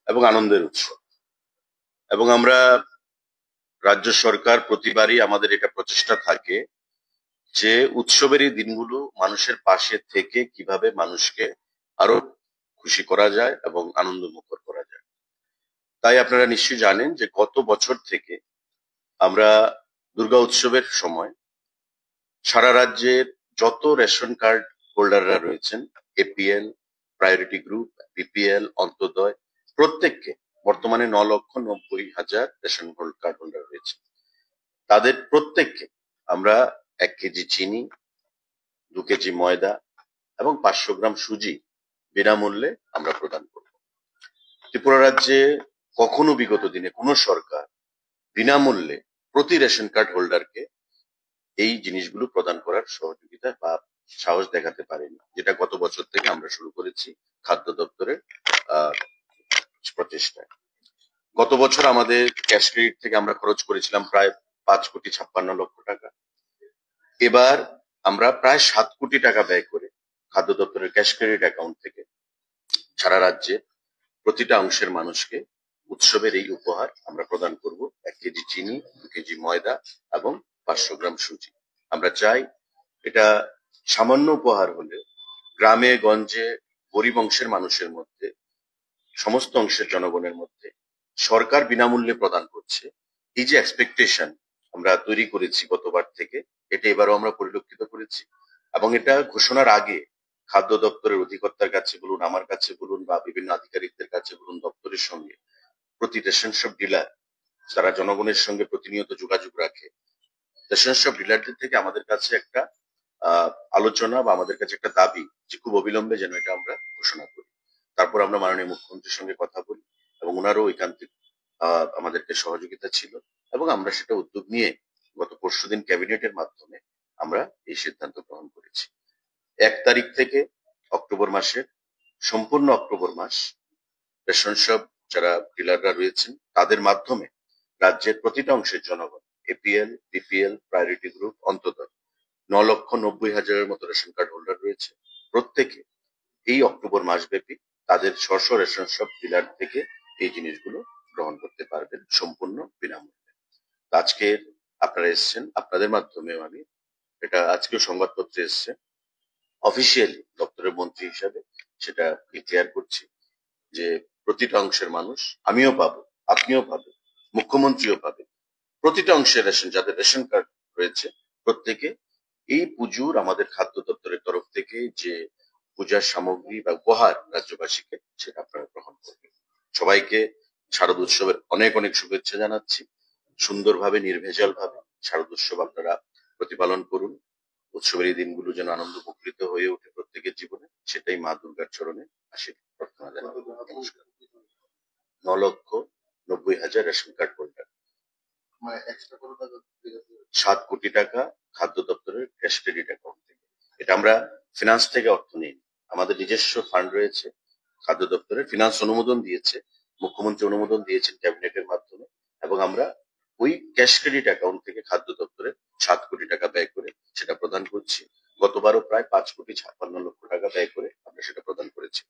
এবং আনন্দের উৎসব। এবং আমরা রাজ্য সরকার প্রতিবারই আমাদের এটা প্রচেষ্টা থাকে যে উৎসবের এই দিনগুলো মানুষের পাশে থেকে কিভাবে মানুষকে আরো খুশি করা যায় এবং আনন্দমুখর করা যায়। তাই আপনারা নিশ্চয়ই জানেন যে গত বছর থেকে আমরা দুর্গা উৎসবের সময় সারা রাজ্যের যত রেশন কার্ড হোল্ডাররা রয়েছেন, APL, priority group, BPL, Antyodaya, প্রত্যেককে, বর্তমানে 9,90,000 রেশন কার্ড হোল্ডার রয়েছে, তাদের প্রত্যেককে আমরা 1 কেজি চিনি, 2 কেজি ময়দা এবং 500 গ্রাম সুজি বিনামূল্যে আমরা প্রদান করব। ত্রিপুরা রাজ্যে কখনো বিগত দিনে কোন সরকার বিনামূল্যে প্রতি রেশন কার্ড হোল্ডারকে এই জিনিসগুলো প্রদান করার সহযোগিতা বা সাহস দেখাতে পারেনি, যেটা গত বছর থেকে আমরা শুরু করেছি খাদ্য দপ্তরের প্রচেষ্টায়। গত বছর আমাদের ক্যাশ ক্রেডিট থেকে আমরা খরচ করেছিলাম প্রায় 5,56,00,000 টাকা। এবার আমরা প্রায় 7 কোটি টাকা ব্যয় করে খাদ্য দপ্তরের ক্যাশ ক্রেডিট অ্যাকাউন্ট থেকে সারা রাজ্যে প্রতিটা অংশের মানুষকে উৎসবের এই উপহার আমরা প্রদান করব। 1 কেজি চিনি, 2 কেজি ময়দা এবং 500 গ্রাম সুজি। আমরা চাই এটা সামান্য উপহার হলে গ্রামে গঞ্জে গরিব অংশের মানুষের মধ্যে, সমস্ত অংশের জনগণের মধ্যে সরকার বিনামূল্যে প্রদান করছে, এই যে এক্সপেকটেশন আমরা তৈরি করেছি গতবার থেকে, এটা এবারও আমরা পরিলক্ষিত করেছি। এবং এটা ঘোষণার আগে খাদ্য দপ্তরের অধিকর্তার কাছে বলুন, আমার কাছে বলুন, বা বিভিন্ন আধিকারিকদের কাছে বলুন, দপ্তরের সঙ্গে প্রতি রেশন শপ ডিলার যারা জনগণের সঙ্গে প্রতিনিয়ত যোগাযোগ রাখে, রেশন শপ ডিলারদের থেকে আমাদের কাছে একটা আলোচনা বা আমাদের কাছে একটা দাবি যে খুব অবিলম্বে যেন এটা আমরা ঘোষণা করি। তারপর আমরা মাননীয় মুখ্যমন্ত্রীর সঙ্গে কথা বলি এবং ওনারও ঐকান্তিক আমাদেরকে সহযোগিতা ছিল এবং আমরা সেটা উদ্যোগ নিয়ে গত পরশুদিন ক্যাবিনেটের মাধ্যমে আমরা এই সিদ্ধান্ত গ্রহণ করেছি। 1 তারিখ থেকে অক্টোবর মাসের সম্পূর্ণ অক্টোবর মাস রেশন শপ যারা ডিলাররা রয়েছেন তাদের মাধ্যমে রাজ্যের প্রতিটা অংশের জনগণ, APL, BPL, priority group, Antyodaya 9,90,000-এর মতো রেশন কার্ড হোল্ডার রয়েছে, প্রত্যেকে এই অক্টোবর মাসব্যাপী তাদের স্ব রেশন শপ ডিলার থেকে এই জিনিসগুলো গ্রহণ করতে পারবেন সম্পূর্ণ বিনামূল্যে। আজকে আপনারা এসছেন, আপনাদের মাধ্যমে আমি এটা আজকেও সংবাদপত্রে এসছে, অফিসিয়ালি দপ্তরের মন্ত্রী হিসাবে সেটা ডিক্লেয়ার করছি যে প্রতিটা অংশের মানুষ, আমিও পাবো, আপনিও পাবেন, মুখ্যমন্ত্রীও পাবে, প্রতিটা অংশের রেশন যাদের রেশন কার্ড রয়েছে প্রত্যেকে এই পুজোর আমাদের খাদ্য দপ্তরের তরফ থেকে যে পূজার সামগ্রী বা উপহার রাজ্যবাসীকে সেটা আপনারা গ্রহণ করবেন। সবাইকে শারদ উৎসবের অনেক অনেক শুভেচ্ছা জানাচ্ছি। সুন্দরভাবে নির্ভেজাল ভাবে শারদ উৎসব আপনারা প্রতিপালন করুন। উৎসবের এই দিনগুলো যেন আনন্দ মুখরিত হয়ে ওঠে প্রত্যেকের জীবনে, সেটাই মা দুর্গার চরণে আশীর্বাদ প্রার্থনা জানাবো। নমস্কার। 9,90,000 রেশন কার্ড হোল্ডার, 7 কোটি টাকা খাদ্য দপ্তরের ক্যাশ ক্রেডিট অ্যাকাউন্ট থেকে। এটা আমরা ফিনান্স থেকে অর্থ নিই, আমাদের নিজস্ব ফান্ড রয়েছে, খাদ্য দপ্তরের ফিনান্স অনুমোদন দিয়েছে, মুখ্যমন্ত্রী অনুমোদন দিয়েছেন ক্যাবিনেটের মাধ্যমে, এবং আমরা ওই ক্যাশ ক্রেডিট অ্যাকাউন্ট থেকে খাদ্য দপ্তরের 7 কোটি টাকা ব্যয় করে সেটা প্রদান করছি। গতবারও প্রায় 5,56,00,000 টাকা ব্যয় করে আমরা সেটা প্রদান করেছি।